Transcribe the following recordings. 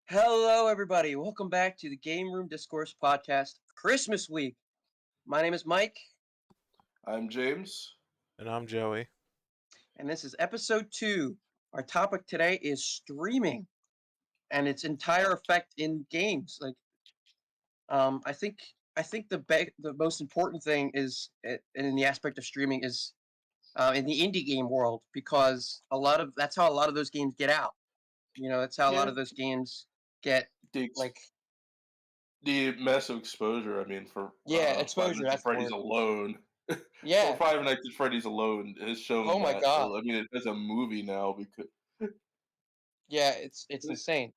Hello, everybody. Welcome back to the Gameroom Discourse podcast, Christmas week. My name is Mike, I'm James. And I'm Joey. and this is episode 2. Our topic today is streaming and its entire effect in games. I think the most important thing is, in the aspect of streaming, is in the indie game world, because that's how a lot of those games get out. That's how a lot Yeah, of those games get the ex- like the massive exposure. I mean, for Five exposure. Nights at That's the Freddy's word. alone, for Yeah. Five Nights at Freddy's alone has shown Oh my that. god. I mean, it's a movie now because Yeah, it's insane.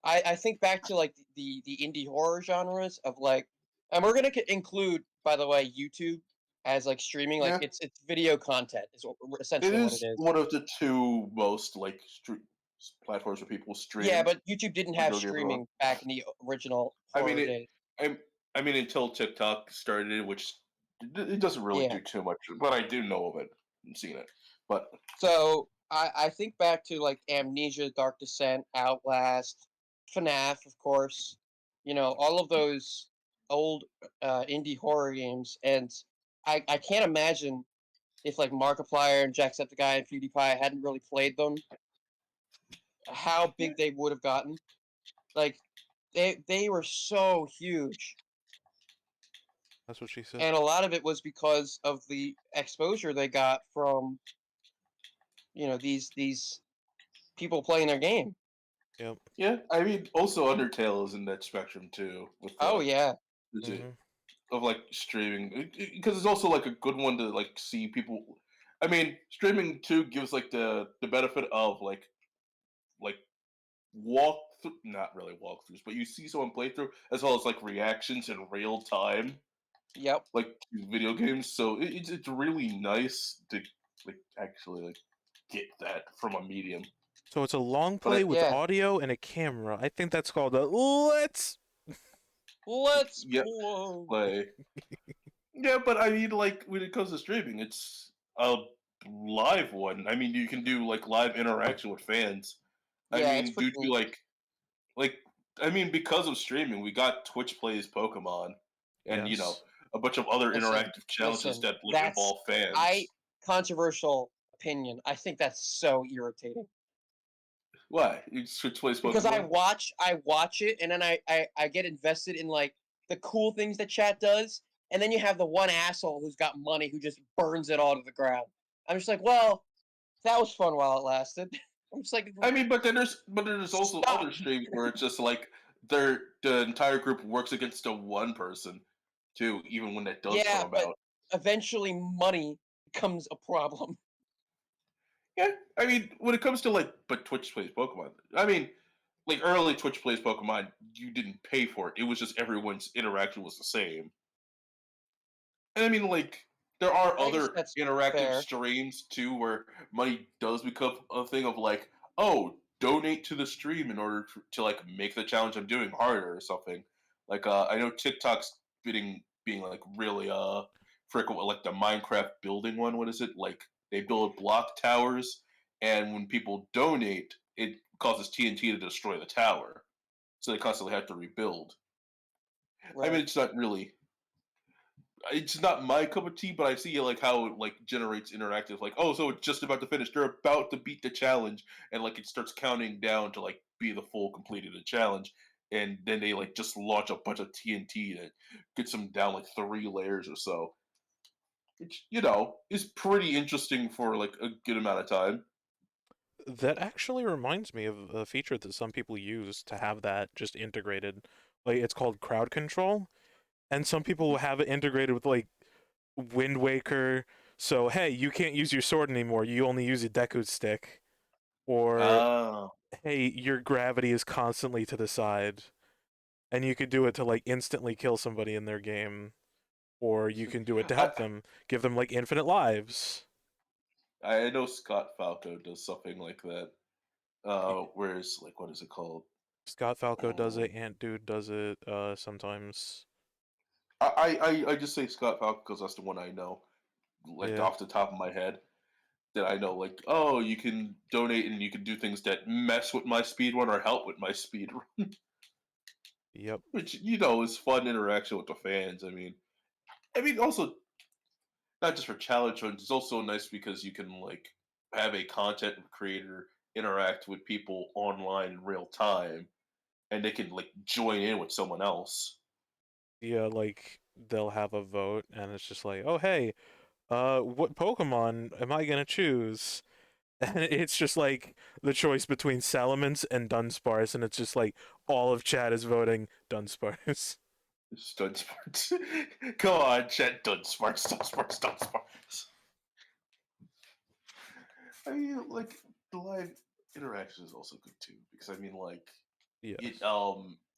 I think back to like the indie horror genres of like, and we're gonna include, by the way, YouTube as like streaming. Like yeah, it's video content is it essentially what it is is. one of the two most platforms where people Yeah, stream but YouTube didn't have video games on. streaming back in the original I mean, horror days. I, I mean, until TikTok started, which it doesn't really Yeah. do too much, but I do know of it and seen it. But So I think back to like Amnesia, Dark Descent, Outlast, FNAF, of course. All of those old indie horror games, and I can't imagine if like Markiplier and Jacksepticeye and PewDiePie hadn't really played them, how yeah, big they would have gotten. Like they were so huge, That's what she said. and a lot of it was because of the exposure they got from these people playing their game. Yep. yeah. I mean, also Undertale is in that spectrum too, with Oh yeah, is it hmm of like streaming because it's also like a good one to like see people. I mean, streaming too gives like the benefit of like not really walkthroughs, but you see someone play through as well as like reactions in real time, yep. like to video games. So it's really nice to like actually like get that from a medium. So it's a long But play with Yeah. audio and a camera. I think that's called a let's. Let's yeah, play. Yeah, but I mean, like when it comes to streaming, it's a live one. I mean, you can do like live interaction with fans. I Yeah, it's mean, pretty due to neat. like I mean, because of streaming, we got Twitch plays Pokemon, and Yes. a bunch of other Listen, interactive challenges listen. that like That's involve I fans. controversial opinion. I think that's so irritating Why? Twitch plays because I Pokemon? watch I watch it, and then I get invested in like the cool things that chat does, and then you have the one asshole who's got money who just burns it all to the ground. I'm just like, well, that was fun while it lasted. I'm just like, I mean, but there's also stop. other streams where it's just like the entire group works against a one person too, even when that does come Yeah, but about. eventually money becomes a problem. Yeah, I mean, when it comes to like, but Twitch plays Pokemon. I mean, like early Twitch plays Pokemon, you didn't pay for it. It was just everyone's interaction was the same. And I mean, like, there are I guess other that's interactive fair. streams too, where money does become a thing of like, oh, donate to the stream in order to like make the challenge I'm doing harder or something. Like, I know TikTok's being like really frequent with like the Minecraft building one. What is it like? They build block towers, and when people donate, it causes TNT to destroy the tower, so they constantly have to rebuild. I mean, Right. it's not my cup of tea, but I see like how it like generates interactive. Like, oh, so it's just about to finish. They're about to beat the challenge, and like it starts counting down to like be the full completed the challenge, and then they like just launch a bunch of TNT that gets them down like 3 layers or so. Which is pretty interesting for like a good amount of time. That actually reminds me of a feature that some people use to have that just integrated. Like it's called crowd control, and some people will have it integrated with like Wind Waker. So hey, you can't use your sword anymore. You only use a Deku stick. Or Oh, hey, your gravity is constantly to the side, and you could do it to like instantly kill somebody in their game, or you can do it to I help them, give them like infinite lives. I know Scott Falco does something like that. Whereas like what is it called? Scott Falco does Mm, it, Ant Dude does it, sometimes. I just say Scott Falco because that's the one I know, like Yeah. off the top of my head. that I know, like, oh, you can donate and you can do things that mess with my speedrun or help with my speedrun, Yep. which is fun interaction with the fans. I mean, also not just for challenge runs, it's also nice because you can like have a content creator interact with people online in real time, and they can like join in with someone else. Yeah, like they'll have a vote and it's just like, "Oh, hey, what Pokemon am I gonna choose?" And it's just like the choice between Salamence and Dunsparce, and it's just like all of chat is voting Dunsparce. Dunsparce. Come on, chat. Dunsparce. I mean, like the live interaction is also good too because I mean, like Yes. it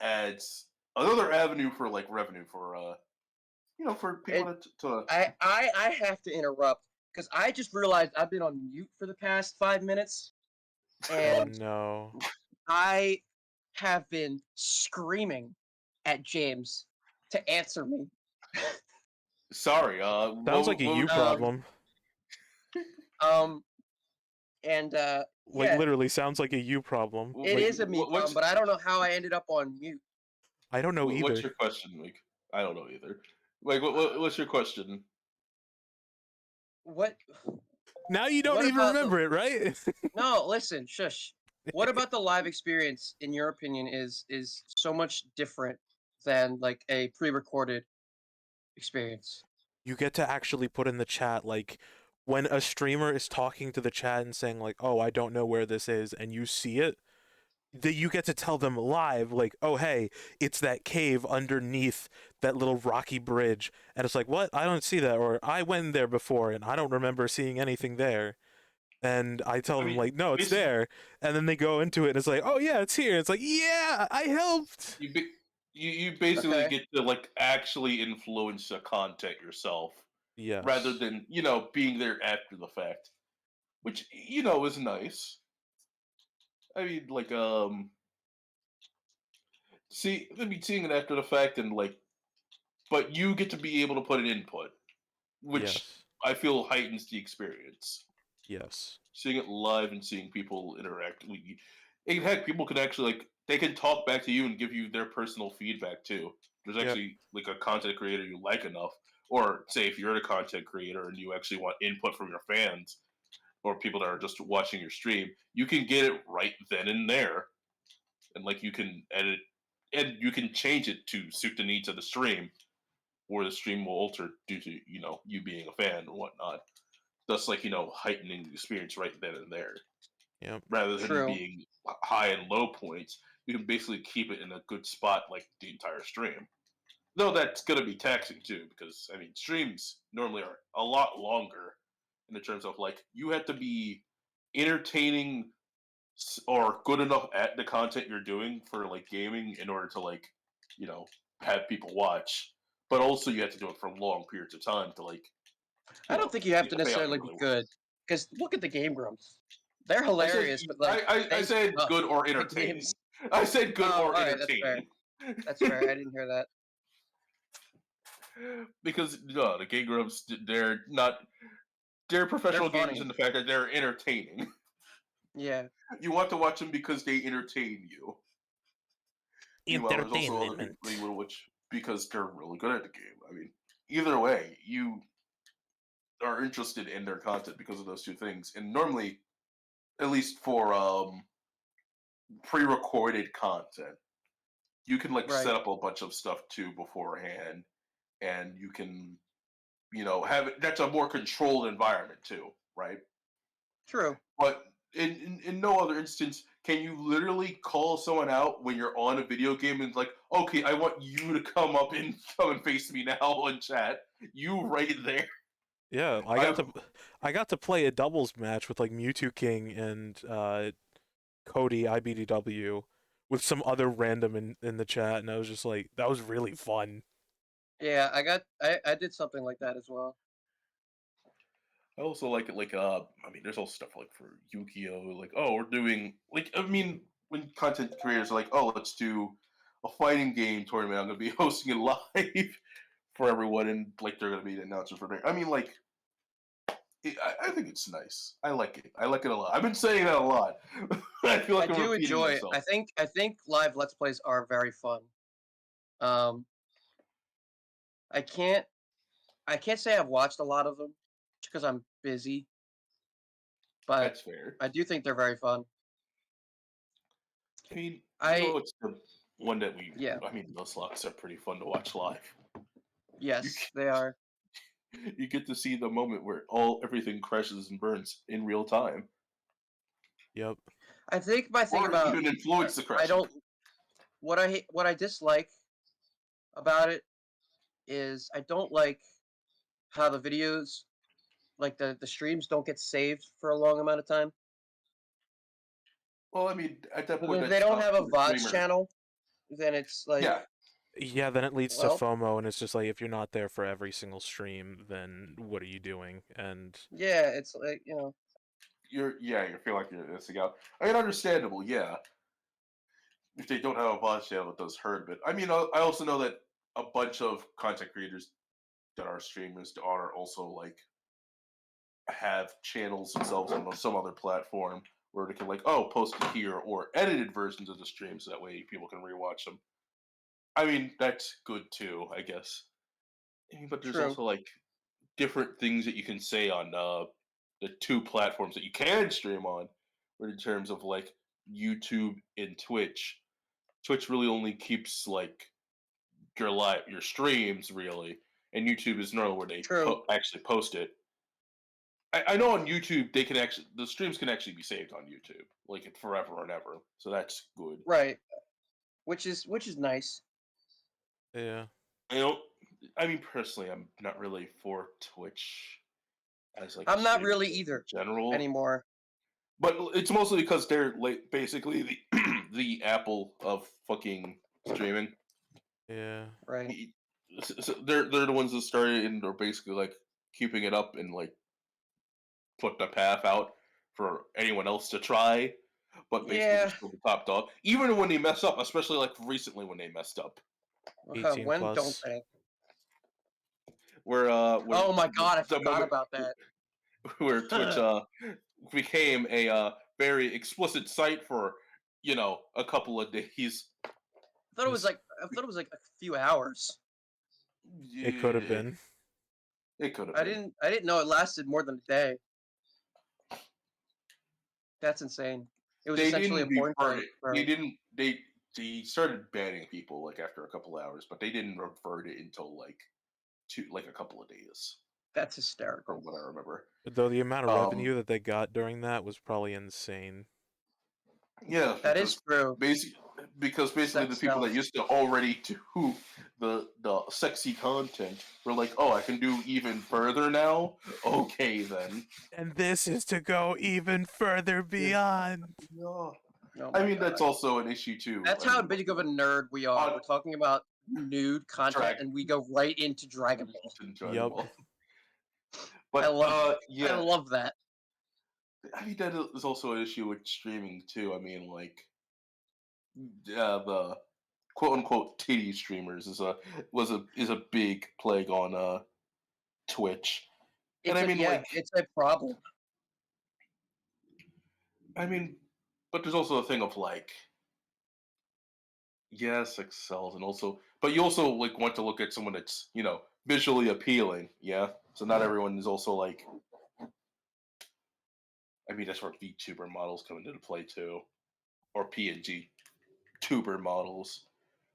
adds another avenue for like revenue for for people And to I have to interrupt because I just realized I've been on mute for the past 5 minutes, Oh and no. I have been screaming at James to answer me. Sorry. Sounds like a What you would you like? Um, problem. um, and Like yeah, literally sounds like a you problem. it Like is a me problem, What's but I don't know how I ended up on mute. I don't know what's either. your question, Like? I don't know either. Like, what's your question? What Now you don't what even about the remember it, right? No, listen, shush. What about the live experience, in your opinion, is so much different than like a pre-recorded experience? You get to actually put in the chat like when a streamer is talking to the chat and saying like, "Oh, I don't know where this is," and you see it, that you get to tell them live like, "Oh, hey, it's that cave underneath that little rocky bridge." And it's like, "What? I don't see that," or "I went there before and I don't remember seeing anything there." And I tell I them mean, like, "No, it's basically, there." And then they go into it and it's like, "Oh yeah, it's here." It's like, "Yeah, I helped." you ba- you basically Okay. get to like actually influence the content yourself, rather Yes. than being there after the fact, which is nice. I mean, like seeing it after the fact and like, but you get to be able to put an input, which Yes. I feel heightens the experience. Yes. Seeing it live and seeing people interact. And heck, people can actually like they can talk back to you and give you their personal feedback too. There's Yep. actually like a content creator you like enough, or say if you're a content creator and you actually want input from your fans or people that are just watching your stream, you can get it right then and there, and like you can edit and you can change it to suit the needs of the stream, or the stream will alter due to you being a fan and whatnot. Thus, like heightening the experience right then and there, Yep. rather than True. being high and low points. You can basically keep it in a good spot like the entire stream. Though that's going to be taxing too, because I mean, streams normally are a lot longer in the terms of like you have to be entertaining or good enough at the content you're doing for like gaming in order to like you know have people watch, but also you have to do it for long periods of time to like I don't think you have get to the payout necessarily you're be really worth. good, because look at the Game Grumps. They're I said hilarious, but like I they said suck good or at entertaining. games. I said good Oh, or all right, that's fair. entertaining. That's fair. I didn't hear that. Because no, the Gay Grumps, they're They're professional gamers funny. in the fact that they're entertaining. Yeah. You want to watch them because they entertain you. Meanwhile, there's also other people that Entertainment. you will watch because they're really good at the game. I mean, either way, you are interested in their content because of those two things. And normally, at least for pre-recorded content, you can like Right. set up a bunch of stuff too beforehand, and you can have it. That's a more controlled environment too, right? True. But in no other instance can you literally call someone out when you're on a video game and like, okay, I want you to come and face me now in chat. You right there. Yeah, I I got to play a doubles match with like Mewtwo King and Cody IBDW with some other random in the chat, and I was just like, that was really fun. Yeah, I did something like that as well. I also like it like I mean there's also stuff like for Yu-Gi-Oh! Like, oh, we're doing like I mean when content creators are like, oh, let's do a fighting game tournament, I'm gonna be hosting it live for everyone, and like they're gonna be the announcer for there. I mean like I think it's nice. I like it. I like it a lot. I've been saying that a lot. I feel I like I'm do repeating enjoy. myself. I think live Let's Plays are very fun. Um, I can't I can't say I've watched a lot of them because I'm busy, but That's fair. I do think they're very fun. I mean, I it's the one that we. Yeah, I mean, those locks are pretty fun to watch live. You yes, they are. you get to see the moment where everything crashes and burns in real time, Yep. I think my thing or about even influence the I crash and don't what I dislike about it is I don't like how the videos like the streams don't get saved for a long amount of time. Well, I mean, at that So point, they that's don't up have a to the VODs streamer. channel, then it's like, Yeah, Yeah, then it leads to well, FOMO, and it's just like if you're not there for every single stream, then what are you doing? And yeah, it's like, you know, you feel like you're missing out. I mean, understandable. Yeah, if they don't have a boss channel, it does hurt a bit. I mean, I also know that a bunch of content creators that are streamers are also like have channels themselves on some other platform where they can like, oh, post it here or edited versions of the stream so that way people can rewatch them. I mean, that's good too, I guess. I mean, but there's true. also like different things that you can say on the two platforms that you can stream on, but in terms of like YouTube and Twitch, Twitch really only keeps like your streams really, and YouTube is normally where they True. actually post it. I know on YouTube they can actually the streams can actually be saved on YouTube like forever and ever, so that's good. Right. Which is nice. yeah, I don't. I mean, personally, I'm not really for Twitch as like a I'm not streaming really service in either general, anymore. but it's mostly because they're like basically the the Apple of fucking streaming. yeah. Right. So they're the ones that started and are basically like keeping it up and like put the path out for anyone else to try. But basically, they're Yeah. still the top dog, even when they mess up. Especially like recently when they messed up, 18 When don't plus. they? where Oh my god, I the forgot moment about that. where Twitch became a very explicit site for a couple of days. This I thought it was like a few hours. it could have Yeah, been. it could have been. I didn't know it lasted more than a day. That's insane. It was They essentially a didn't porn revert site it. They for didn't. They started banning people like after a couple of hours, but they didn't revert it until like a couple of days, that's from hysterical. what I remember. Though the amount of Um, revenue that they got during that was probably insane. yeah, That is true. basic because basically the Sex people that sells. used to already do the sexy content were like, oh, I can do even further now. Okay, then. And this is to go even further Yeah. beyond. Yeah. Oh I my mean, god. that's also an issue too. That's I how mean, big of a nerd we are. on We're talking about nude content drag and we go right into Dragon Ball. to Dragon Yup. Ball, I but love I yeah, love that. I mean that is also an issue with streaming too. I mean, like the quote unquote titty streamers is a big plague on Twitch, and I mean like It's a problem. I mean, but there's also a thing of like yes, excels, and also, but you also like want to look at someone that's visually appealing. Yeah, so not everyone is also like. I mean, that's where VTuber models come into play too, or PNG tuber models.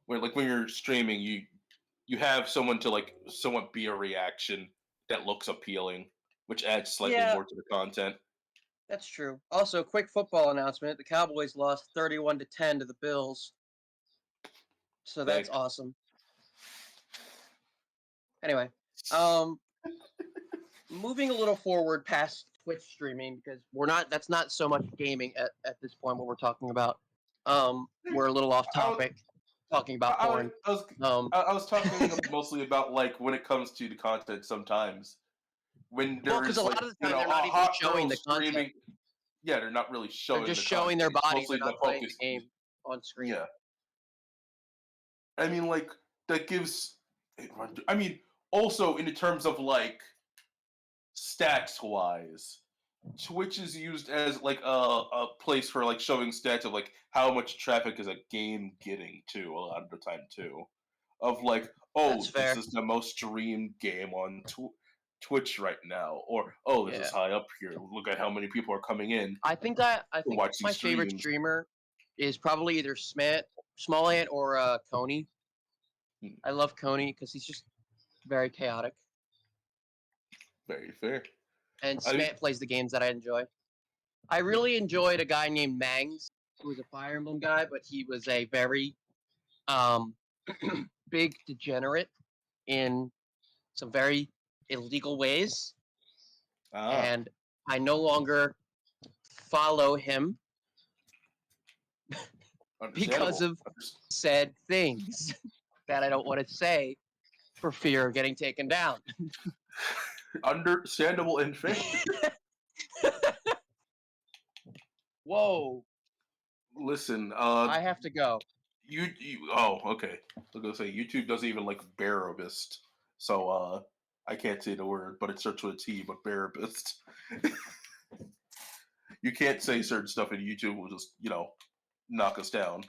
Where like when you're streaming, you have someone to like somewhat be a reaction that looks appealing, which adds slightly Yeah, more to the content. that's true. Also, quick football announcement. The Cowboys lost 31-10 to the Bills. So that's Thank. awesome. Anyway, um moving a little forward past Twitch streaming because that's not so much gaming at this point what we're talking about. We're a little off I was, topic talking about I, porn. I was, Um I was talking mostly about like when it comes to the content. Sometimes when well, because a there's like lot of the time a they're not even hot showing girl the content. streaming, yeah, they're not really They're showing just the showing content. their It's bodies. They're mostly the not playing the focus. game on screen. Yeah, I mean, like that gives. I mean, also in the terms of like stats wise, Twitch is used as like a place for like showing stats of like how much traffic is a game getting to a lot of the time too. Of like, That's oh, this fair. is the most streamed game on Twitch right now, or oh, this is Yeah. high up here. Look at how many people are coming in I to think watch these my favorite streams. streamer is probably either Small Ant or Coney. Hmm, I love Coney because he's just very chaotic, very fair. and I Smant plays the games that I enjoy. I really enjoyed a guy named Mangs, who was a Fire Emblem guy, but he was a very um, big degenerate in some very illegal ways, ah, and I no longer follow him because understandable. of said things that I don't want to say for fear of getting taken down. Understandable and fair. Whoa, Listen, I have to go. oh, okay. I was gonna say YouTube doesn't even like Barabist, so I can't say the word, but it starts with a T, but Barabist. You can't say certain stuff and YouTube will just, knock us down.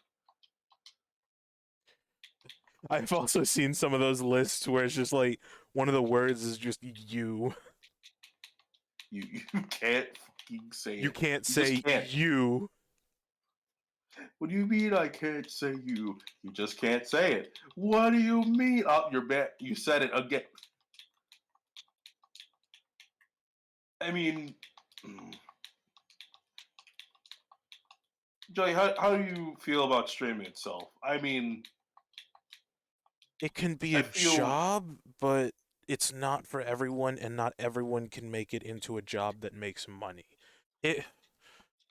I've also seen some of those lists where it's just like one of the words is just you. You can't fucking say You it. can't You just say can't. you. What do you mean I can't say you? You just can't say it. What do you mean? Oh, you're bad. You said it again. I mean, mm. Joey, how do you feel about streaming itself? I mean, It can be I a feel job, but it's not for everyone, and not everyone can make it into a job that makes money. It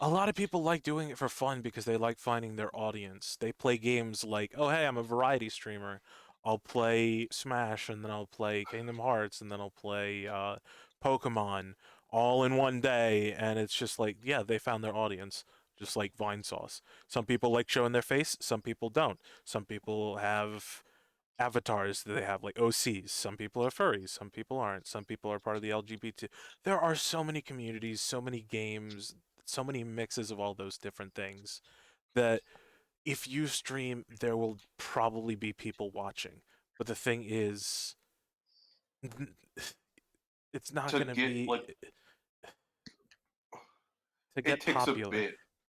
A lot of people like doing it for fun because they like finding their audience. They play games like, oh, hey, I'm a variety streamer. I'll play Smash, and then I'll play Kingdom Hearts, and then I'll play Pokemon all in one day. And it's just like, yeah, they found their audience, just like Vine Sauce. Some people like showing their face, some people don't. Some people have avatars that they have like OCs. Some people are furries, some people aren't. Some people are part of the LGBT. There are so many communities, so many games, so many mixes of all those different things that if you stream, there will probably be people watching. But the thing is, it's not to going to get be like to it get takes a popular. bit.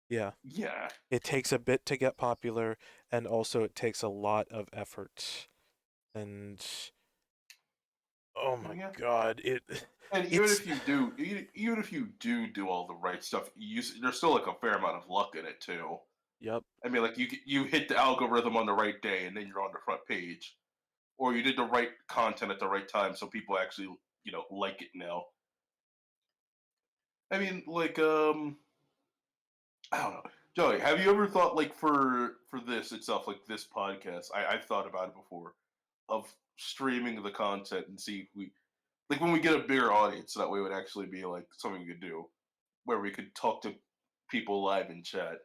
Yeah, Yeah, it takes a bit to get popular, and also it takes a lot of effort. And oh my yeah. god, And even it's if you do, even if you do all the right stuff, there's still like a fair amount of luck in it too. yep. I mean, like you hit the algorithm on the right day, and then you're on the front page, or you did the right content at the right time, so people actually like it now. I mean, like I don't know, Joey. Have you ever thought like for this itself, like this podcast? I've thought about it before, of streaming the content and see if we like when we get a bigger audience, so that way it would actually be like something we could do, where we could talk to people live in chat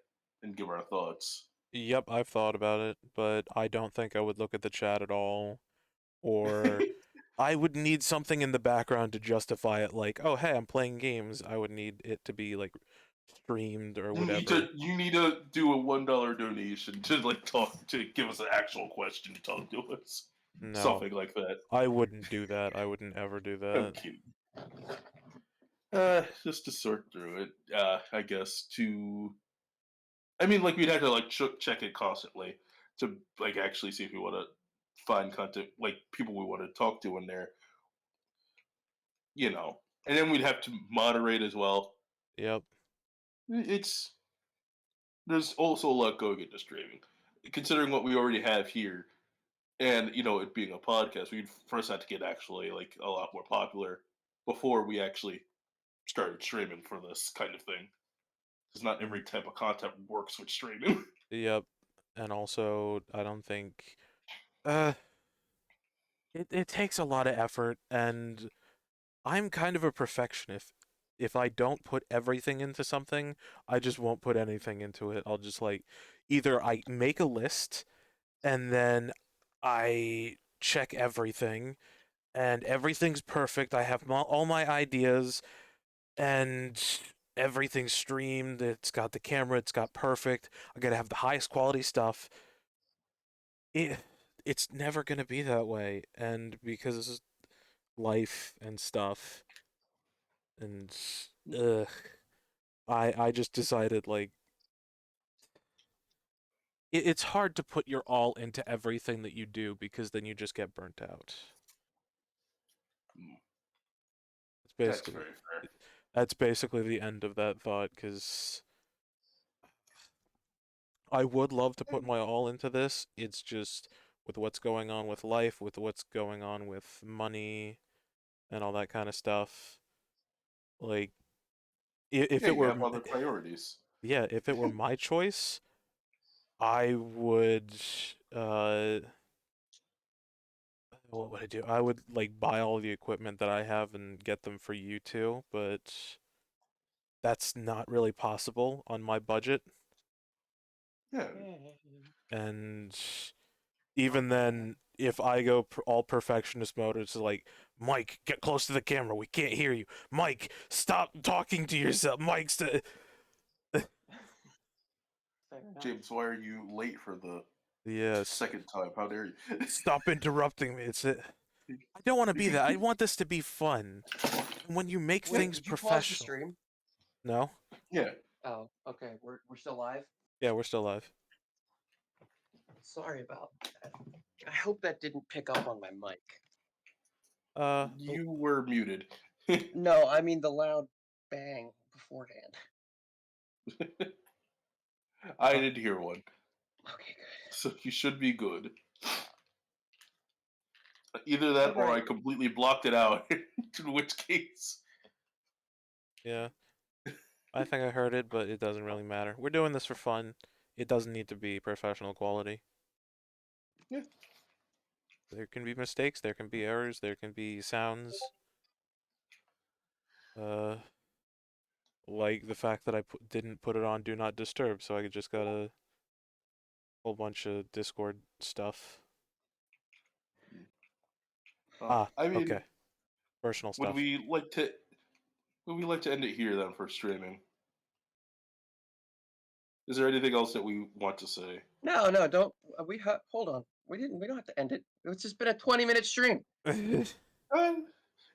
and give our thoughts. Yep, I've thought about it, but I don't think I would look at the chat at all. Or I would need something in the background to justify it, like, oh, hey, I'm playing games. I would need it to be, like, streamed or whatever. You need to do a $1 donation to like talk to give us an actual question to talk to us, No, something like that. I wouldn't do that. I wouldn't ever do I'm that. kidding. Just to sort through it, I guess to. I mean, like we'd have to like check it constantly to like actually see if we want to find content like people we want to talk to in there, and then we'd have to moderate as well. Yep. It's there's also a lot going into streaming, considering what we already have here, and it being a podcast. We'd first have to get actually like a lot more popular before we actually started streaming for this kind of thing. Because not Mhm. every type of content works with streaming. Yep. And also, I don't think. Uh, it takes a lot of effort, and I'm kind of a perfectionist. If I don't put everything into something, I just won't put anything into it. I'll just like either I make a list and then I check everything and everything's perfect. I have all my ideas, and everything's streamed. It's got the camera. It's got perfect. I gotta have the highest quality stuff. It it's never gonna be that way, and because life and stuff, and ugh, I just decided like it's hard to put your all into everything that you do because then you just get burnt out. Mm, It's that's basically very fair. that's basically the end of that thought because I would love to put my all into this. It's just with what's going on with life, with what's going on with money and all that kind of stuff. Like if Yeah, it you were have other priorities. yeah, if it were my choice, I would uh what would I do? I would like buy all the equipment that I have and get them for you too, but that's not really possible on my budget. Yeah, And even then, if I go all perfectionist mode, it's like, Mike, get close to the camera. We can't hear you. Mike, stop talking to yourself. Mike, Fair enough. James, why are you late for the yes, second time? How dare you? stop interrupting me. I don't want to be that. I want this to be fun. And when you make Wait, things did you pause the professional, stream? no, Yeah. Oh, okay. We're still live. yeah, we're still live. Sorry about that. I hope that didn't pick up on my mic. Oh, You were muted. No, I mean the loud bang beforehand. I did hear one, Okay, good. so you should be good. Either All that or I right. completely blocked it out, in which case. yeah, I think I heard it, but it doesn't really matter. We're doing this for fun. It doesn't need to be professional quality. Yeah. There can be mistakes, there can be errors, there can be sounds. Uh, like the fact that I didn't put it on Do Not Disturb, so I just got a whole bunch of Discord stuff. Ah, I mean, okay. Personal would stuff. we like to would we like to end it here then for streaming? Is there anything else that we want to say? No, no, don't. Hold on. We didn't. We don't have to end it. It's just been a 20-minute stream. Uh,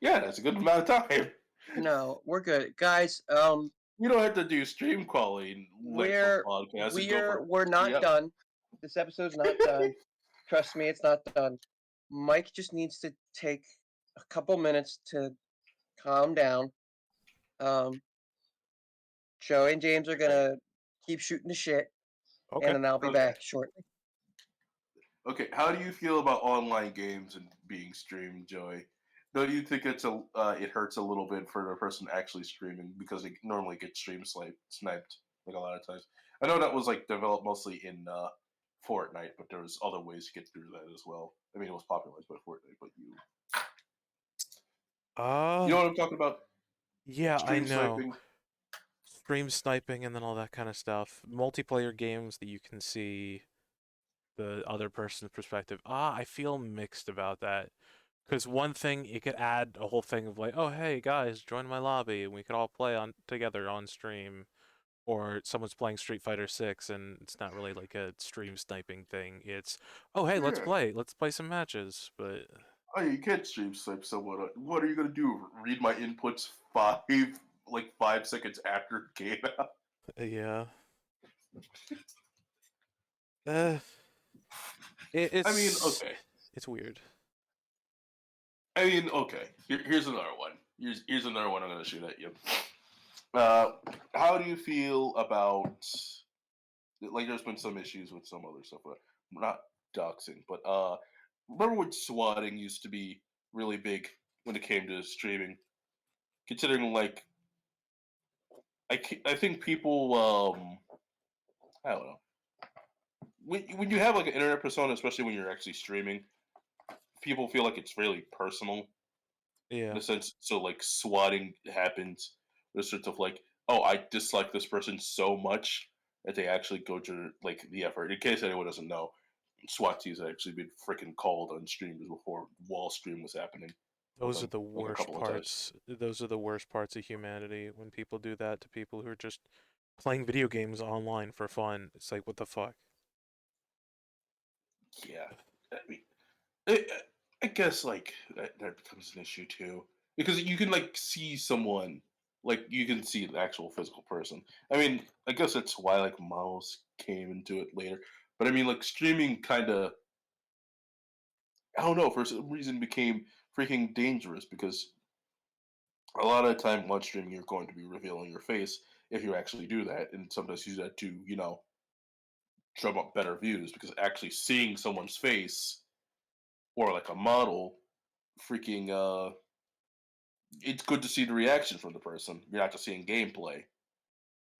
yeah, that's a good amount of time. No, we're good, guys. You don't have to do stream quality length of We're podcast and go for we're three not hours. done. This episode's not done. Trust me, it's not done. Mike just needs to take a couple minutes to calm down. Um, Joey and James are gonna keep shooting the shit, and Okay. then I'll be Okay. back shortly. Okay. How do you feel about online games and being streamed, Joey? Don't you think it hurts a little bit for the person actually streaming because it normally gets sniped like a lot of times? I know that was like developed mostly in Fortnite, but there was other ways to get through that as well. I mean, it was popularized by Fortnite, but you Uh, know what I'm talking about? yeah, I Stream know. sniping. Stream sniping and then all that kind of stuff. Multiplayer games that you can see the other person's perspective. I feel mixed about that. Because one thing, it could add a whole thing of like, oh, hey, guys, join my lobby and we could all play on together on stream. Or someone's playing Street Fighter 6 and it's not really like a stream sniping thing. It's, oh, hey, let's Yeah. play. Let's play some matches. But Oh, you can't stream snipe someone. What are you gonna do? Read my inputs 5 seconds after game out? yeah. Uh, it, I mean, it's okay. it's weird. Okay. Here's another one. Here's another one I'm gonna shoot at you. Uh, how do you feel about like? There's been some issues with some other stuff, but not doxing. But remember when swatting used to be really big when it came to streaming? Considering like I think people I don't know when you have like an internet persona, especially when you're actually streaming, people feel like it's really personal in Yeah. a sense. So like swatting happens. There's sort of like, oh, I dislike this person so much that they actually go to like the effort. In case anyone doesn't know, SWAT teams had actually been freaking called on streamers before wall stream was happening. with Those are them the like a worst couple of times. parts. Those are the worst parts of humanity when people do that to people who are just playing video games online for fun. It's like, what the fuck? Yeah, I mean, I, I guess like that becomes an issue too because you can like see someone, like you can see the actual physical person. I mean, I guess that's why like models came into it later. But I mean, like streaming kind of, I don't know, for some reason became freaking dangerous because a lot of the time on streaming you're going to be revealing your face if you actually do that, and sometimes use that to drum up better views because actually seeing someone's face or like a model freaking it's good to see the reaction from the person. You're not just seeing gameplay.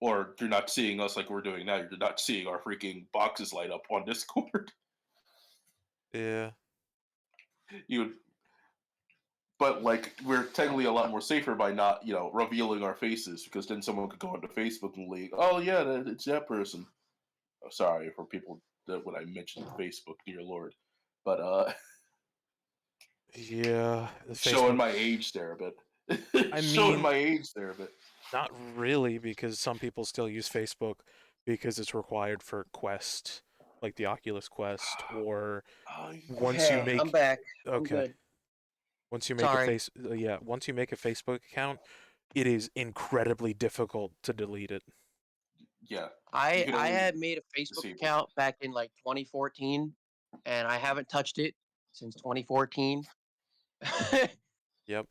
Or you're not seeing us like we're doing now. You're not seeing our freaking boxes light up on Discord. Yeah. you but like we're technically a lot more safer by not, revealing our faces because then someone could go onto Facebook and leak, oh yeah, it's that person. Oh, sorry for people that when I mentioned Facebook, dear lord. But Yeah. The showing Facebook. my age there a bit. I Showing mean, my age there a bit. not really, because some people still use Facebook because it's required for Quest, like the Oculus Quest, or Oh once you yeah. I'm make back. I'm okay, good. Sorry. once you make a Facebook account, it is incredibly difficult to delete it. Yeah. You I can I only had made a Facebook disable it. account back in like 2014, and I haven't touched it since 2014. So Yep.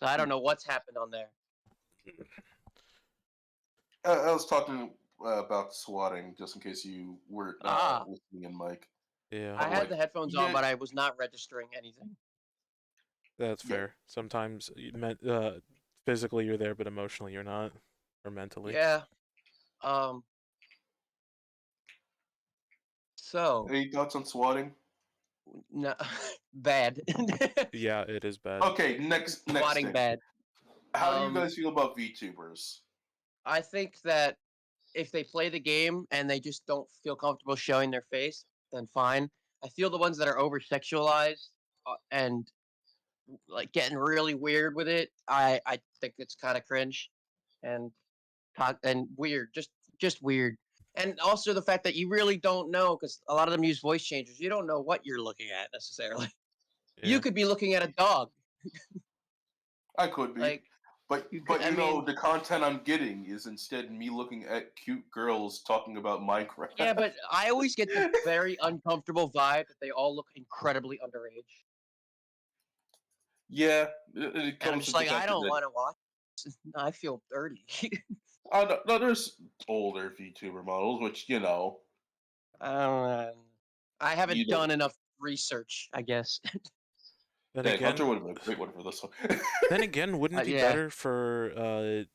I don't know what's happened on there. I was talking about swatting, just in case you weren't Ah, listening in, Mike. Yeah. I I'm had like, the headphones on, yeah, but I was not registering anything. That's yeah. fair. Sometimes physically you're there, but emotionally you're not, or mentally. Yeah. Um. So Any thoughts on swatting? no, bad. Yeah, it is bad. Okay, next Swatting thing. bad. How do you Um. guys feel about VTubers? I think that if they play the game and they just don't feel comfortable showing their face, then fine. I feel the ones that are over sexualized and like getting really weird with it, I think it's kind of cringe and and weird, just weird. And also the fact that you really don't know because a lot of them use voice changers. You don't know what you're looking at necessarily. You Yeah. could be looking at a dog. I could be, Like but you could. I mean, the content I'm getting is instead me looking at cute girls talking about yeah, Minecraft. but I always get the very uncomfortable vibe that they all look incredibly underage. Yeah, it And I'm comes just with the like, I fact don't that want to watch this. I feel dirty. no, there's older VTuber models, which I don't know. I you haven't don't. done enough research, I guess. Then Dang, Hunter again, would have been a great one for this one. wouldn't it be Yeah, better for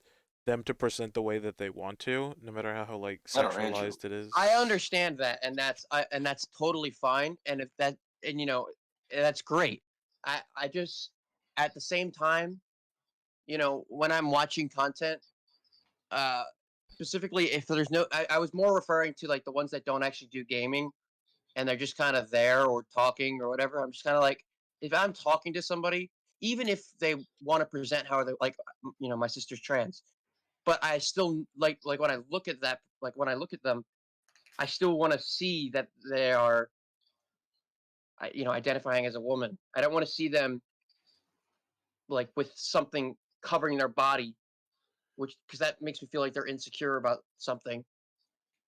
them to present the way that they want to, no matter how like I don't know, Andrew. sexualized it I is? understand that, and that's totally fine. And if that, and that's great. I just at the same time, when I'm watching content, uh, specifically if there's no, I was more referring to like the ones that don't actually do gaming and they're just kind of there or talking or whatever. I'm just kind of like, if I'm talking to somebody, even if they want to present how they like, my sister's trans, but I still like when I look at that, like when I look at them, I still want to see that they are, identifying as a woman. I don't want to see them like with something covering their body, which because that makes me feel like they're insecure about something,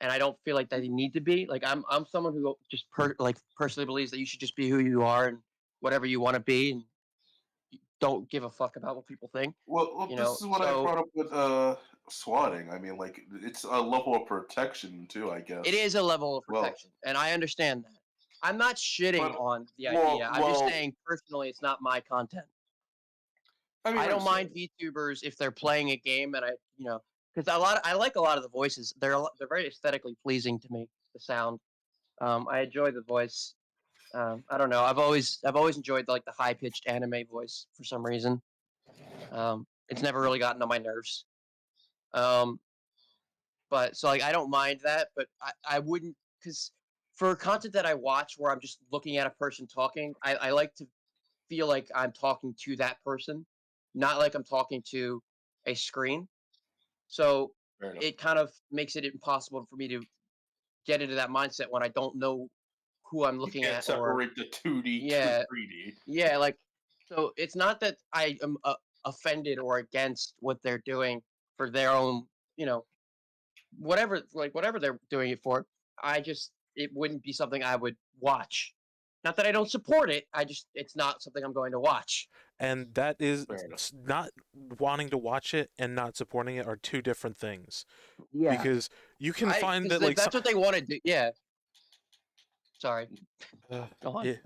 and I don't feel like they need to be. Like I'm someone who just personally believes that you should just be who you are and whatever you want to be, and don't give a fuck about what people think. Well, this is what I So brought up with swatting. I mean, like it's a level of protection too, I it guess. is a level of Well, protection, and I understand that. I'm not shitting but on the well, idea. I'm just well. saying personally, it's not my content. I mean, I I don't understand. mind VTubers if they're playing a game, and because I like a lot of the voices. They're very aesthetically pleasing to me. The sound, I enjoy the voice. I don't know. I've always enjoyed like the high pitched anime voice for some reason. It's never really gotten on my nerves. Um, but so like I don't mind that, but I wouldn't because for content that I watch where I'm just looking at a person talking, I like to feel like I'm talking to that person, not like I'm talking to a screen. So Fair enough. it kind of makes it impossible for me to get into that mindset when I don't know who I'm You looking can't at, or separate the 2D to yeah, 3D. yeah, like, so it's not that I am offended or against what they're doing for their own, you know, whatever they're doing it for. I just it wouldn't be something I would watch. Not that I don't support it. I just it's not something I'm going to watch. And that is Fair enough. not wanting to watch it and not supporting it are two different things. Yeah, Because you can I find because that like that's what they want to do. Yeah, sorry, uh, go on. it,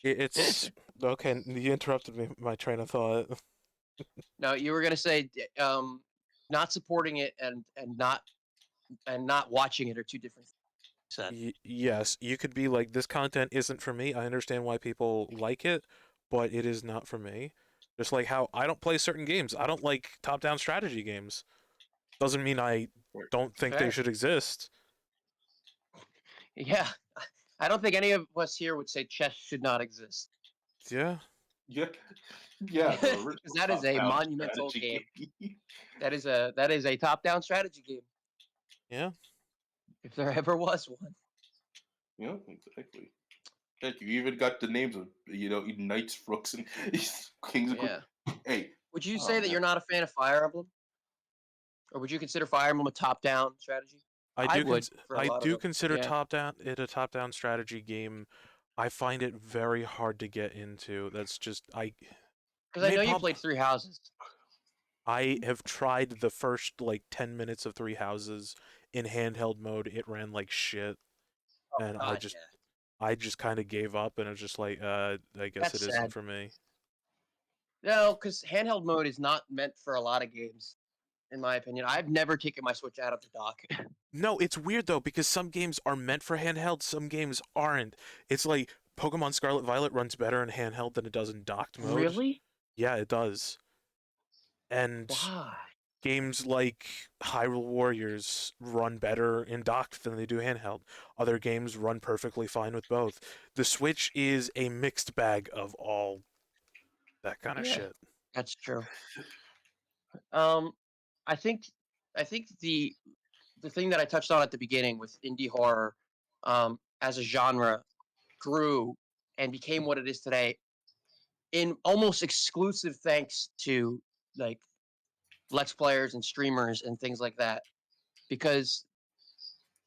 it's okay. You interrupted me my train of thought. No, you were gonna say not supporting it and not watching it are two different things. Said. Yes, you could be like, this content isn't for me. I understand why people like it, but it is not for me. Just like how I don't play certain games. I don't like top-down strategy games. Doesn't mean I don't think they Fair. should exist. Yeah, I don't think any of us here would say chess should not exist. Yeah. Yeah, yeah, the Because original that is a top-down monumental game. strategy game. That is a top-down strategy game, Yeah. if there ever was one. Yeah, exactly. Heck, you even got the names of knights, rooks, and kings and queens. Yeah. Hey, Would you oh say that man, you're not a fan of Fire Emblem, or would you consider Fire Emblem a top-down strategy? I would for a I lot of do them. consider Yeah, a top-down strategy game. I find it very hard to get into. That's just I because I main know you problem. played Three Houses. I have tried the first like 10 minutes of Three Houses in handheld mode. It ran like shit, Oh and God, yeah. I just kind of gave up, and it was just like, I guess it That's isn't sad. for me. No, because handheld mode is not meant for a lot of games, in my opinion. I've never taken my Switch out of the dock. No, it's weird though because some games are meant for handheld, some games aren't. It's like Pokemon Scarlet Violet runs better in handheld than it does in docked mode. Really? Yeah, it does. And Why? games like Hyrule Warriors run better in docked than they do handheld. Other games run perfectly fine with both. The Switch is a mixed bag of all that kind of Yeah, shit. that's true. Um, I think the thing that I touched on at the beginning with indie horror, as a genre, grew and became what it is today in almost exclusive thanks to like let's players and streamers and things like that, because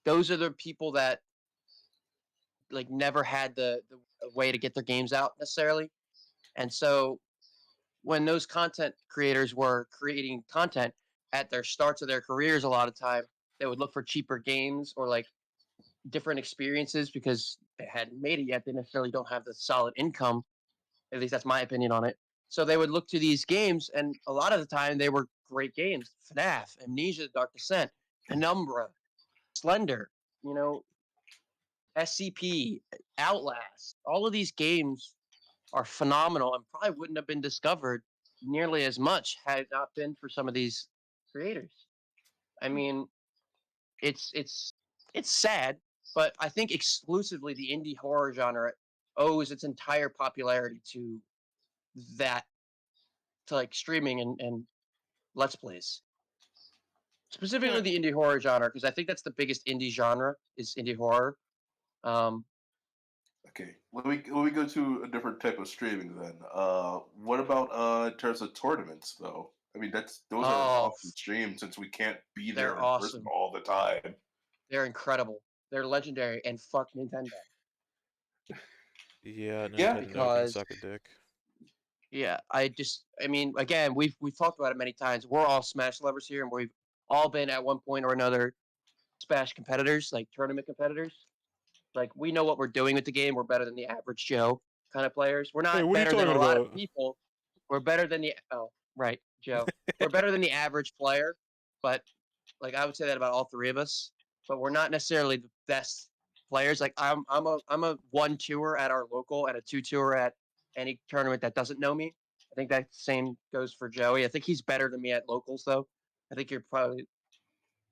those are the people that like never had the way to get their games out necessarily, and so when those content creators were creating content at their starts of their careers, a lot of time they would look for cheaper games or like different experiences because they hadn't made it yet. They necessarily don't have the solid income. At least that's my opinion on it. So they would look to these games, and a lot of the time they were great games. FNAF, Amnesia, Dark Descent, Penumbra, Slender, you know, SCP, Outlast. All of these games are phenomenal and probably wouldn't have been discovered nearly as much had it not been for some of these creators. I mean, it's it's sad, but I think exclusively the indie horror genre owes its entire popularity to that, to like streaming and let's plays. yeah. Specifically the indie horror genre, because I think that's the biggest indie genre is indie horror. Um, Okay, let me go to a different type of streaming then. What about in terms of tournaments though? I mean, those are oh, often streamed since we can't be there they're in person awesome. all the time. They're incredible. They're legendary, and fuck Nintendo. Yeah, Yeah, Nintendo can Because suck a dick. yeah, I mean, again, we've talked about it many times. We're all Smash lovers here, and we've all been at one point or another Smash competitors, like tournament competitors. Like we know what we're doing with the game. We're better than the average Joe kind of players. We're Hey, not what are you better than talking a lot of about? people. We're better than the right, Joe. We're better than the average player, but like I would say that about all three of us. But we're not necessarily the best players. Like I'm a 1-2er at our local and a 2-2er at any tournament that doesn't know me. I think that same goes for Joey. I think he's better than me at locals though. I think you're probably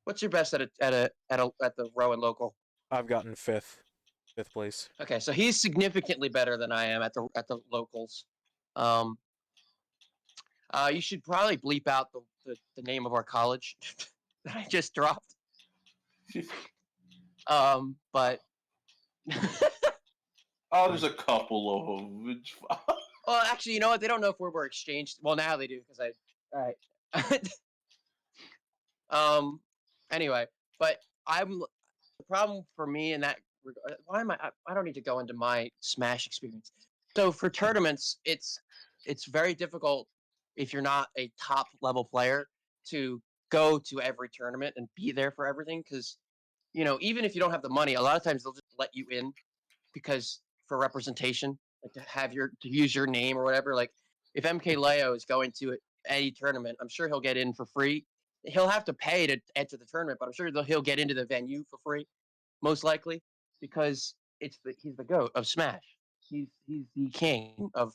what's your best at the row and local? I've gotten fifth place. Okay, so he's significantly better than I am at the locals. Um, you should probably bleep out the name of our college that I just dropped. But Oh, there's a couple of them. well, actually, you know what? They don't know if we're exchanged. Well, now they do because I. All right. um. Anyway, but the problem for me in that. Why am I don't need to go into my Smash experience. So for tournaments, it's very difficult if you're not a top level player to go to every tournament and be there for everything because even if you don't have the money, a lot of times they'll just let you in because for representation, like to use your name or whatever. Like if MK Leo is going to any tournament, I'm sure he'll get in for free. He'll have to pay to enter the tournament, but I'm sure he'll get into the venue for free, most likely, because he's the goat of Smash. He's the king of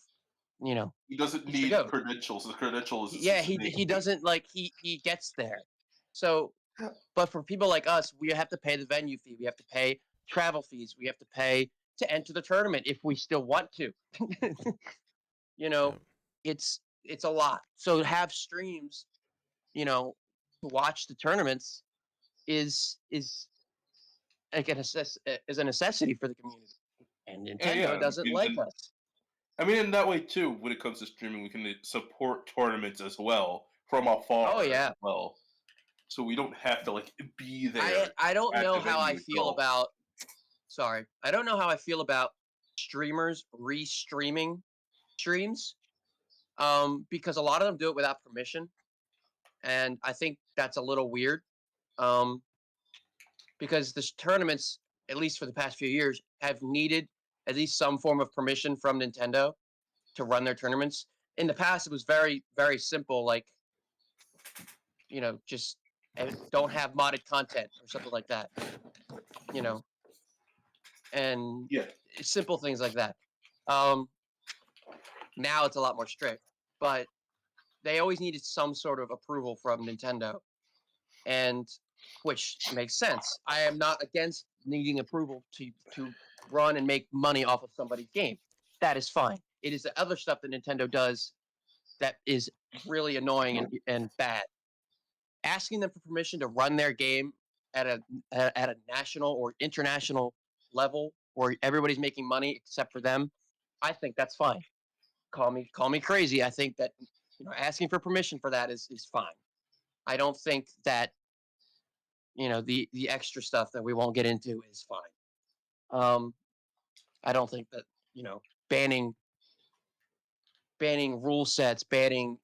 He doesn't he's the need goat. credentials. The credential is Yeah, his he name. doesn't like he gets there. So, but for people like us, we have to pay the venue fee. We have to pay travel fees. We have to pay to enter the tournament if we still want to. you Yeah. know, it's a lot. So to have streams, to watch the tournaments is like is a necessity for the community. And Nintendo Yeah. doesn't like us. I mean, in that way too. When it comes to streaming, we can support tournaments as well from Oh afar as yeah. well. So we don't have to like be I there I don't at know the how I venue feel itself. about sorry. I don't know how I feel about streamers restreaming streams. Because a lot of them do it without permission, and I think that's a little weird. Um, because the tournaments, at least for the past few years, have needed at least some form of permission from Nintendo to run their tournaments. In the past, it was very, very simple, like just don't have modded content or something like that. You know, and Yeah. simple things like that. Um, Now it's a lot more strict, but they always needed some sort of approval from Nintendo, and which makes sense. I am not against needing approval to run and make money off of somebody's game. That is fine. It is the other stuff that Nintendo does that is really annoying and bad. Asking them for permission to run their game at a national or international level where everybody's making money except for them, I think that's fine. Call me crazy. I think that asking for permission for that is fine. I don't think that the extra stuff that we won't get into is fine. Um, I don't think that banning rule sets, you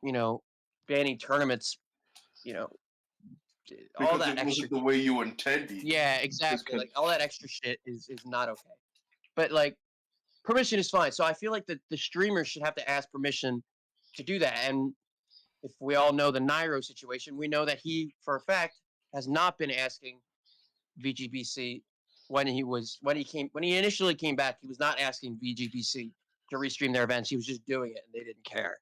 know banning tournaments, you know all Because that it extra. wasn't the way you intended. Yeah, Just exactly. 'cause- Like all that extra shit is not okay. But like permission is fine. So I feel like the streamers should have to ask permission to do that. And if we all know the Nairo situation, we know that he, for a fact, has not been asking VGBC when he initially came back. He was not asking VGBC to restream their events. He was just doing it, and they didn't care,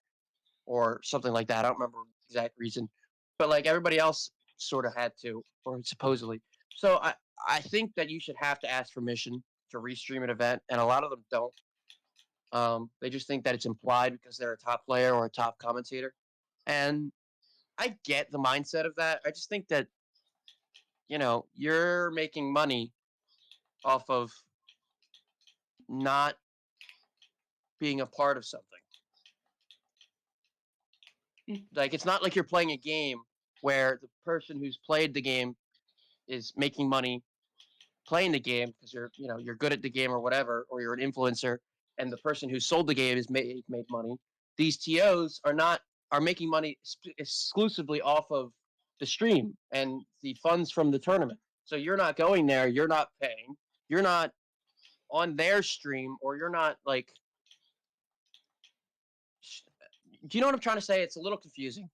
or something like that. I don't remember the exact reason, but like everybody else sort of had to, or supposedly. So I think that you should have to ask permission to restream an event, and a lot of them don't. They just think that it's implied because they're a top player or a top commentator, and I get the mindset of that. I just think that you're making money off of not being a part of something. Like it's not like you're playing a game where the person who's played the game is making money playing the game because you're good at the game or whatever, or you're an influencer, and the person who sold the game is made money. These TOs are making money exclusively off of the stream and the funds from the tournament. So you're not going there, you're not paying, you're not on their stream, or you're not like. Do you know what I'm trying to say? It's a little confusing.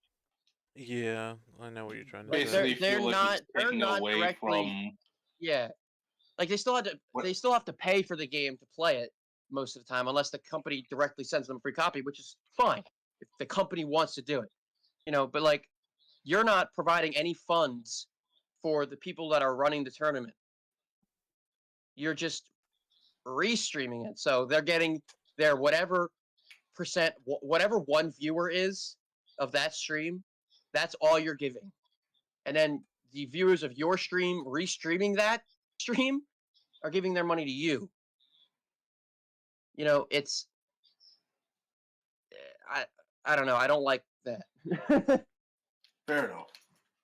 Yeah, I know what you're trying to Like say. Basically, they're they they're feel like not it's they're taking not away directly. from Yeah, like what. they still have to pay for the game to play it most of the time, unless the company directly sends them a free copy, which is fine if the company wants to do it. But like you're not providing any funds for the people that are running the tournament. You're just restreaming it, so they're getting their whatever percent, whatever one viewer is of that stream, that's all you're giving. And then the viewers of your stream restreaming that stream are giving their money to you. You know, it's I don't know. I don't like that. Fair enough.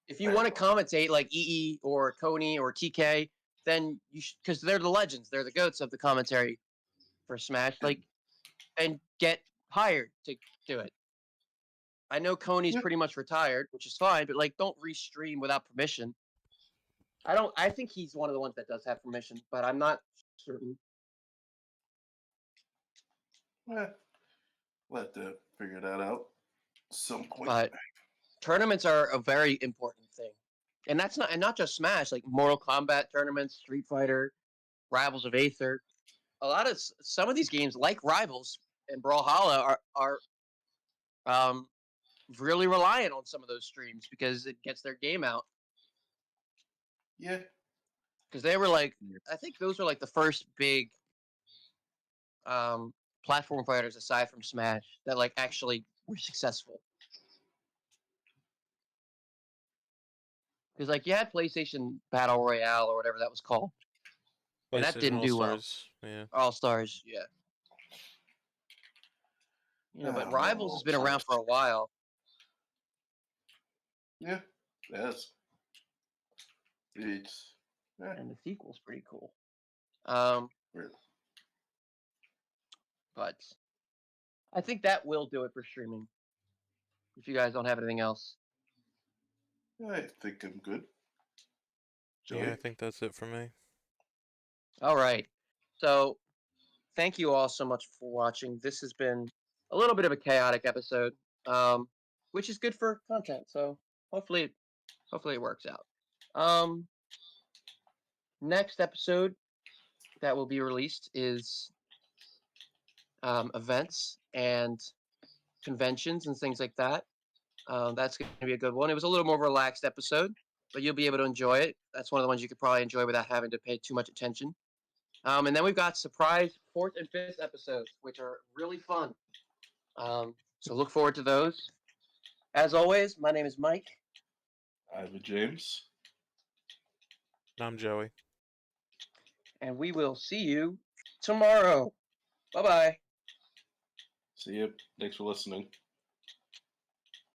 If you want to commentate like EE or Coney or TK, then you should, because they're the legends, they're the goats of the commentary for Smash. Like, and get hired to do it. I know Coney's pretty much retired, which is fine, but like, don't restream without permission. I think he's one of the ones that does have permission, but I'm not certain. We'll have to figure that out some point. But tournaments are a very important thing, and that's not just Smash. Like Mortal Kombat tournaments, Street Fighter, Rivals of Aether. A lot of some of these games, like Rivals and Brawlhalla, are really reliant on some of those streams because it gets their game out. Yeah. Because they were like, I think those were like the first big platform fighters aside from Smash that like actually were successful. Because like you had PlayStation Battle Royale or whatever that was called, and that didn't do well. Yeah. All Stars, yeah. You know, but Rivals has been around for a while. Yeah, yes. It's and the sequel's pretty cool. Weird. But I think that will do it for streaming. If you guys don't have anything else. I think I'm good. Joey? Yeah, I think that's it for me. All right. So thank you all so much for watching. This has been a little bit of a chaotic episode, which is good for content. So hopefully it works out. Next episode that will be released is events and conventions and things like that. That's going to be a good one. It was a little more relaxed episode, but you'll be able to enjoy it. That's one of the ones you could probably enjoy without having to pay too much attention. And then we've got surprise 4th and 5th episodes, which are really fun. So look forward to those. As always, my name is Mike. I'm James. And I'm Joey. And we will see you tomorrow. Bye-bye. See you. Thanks for listening.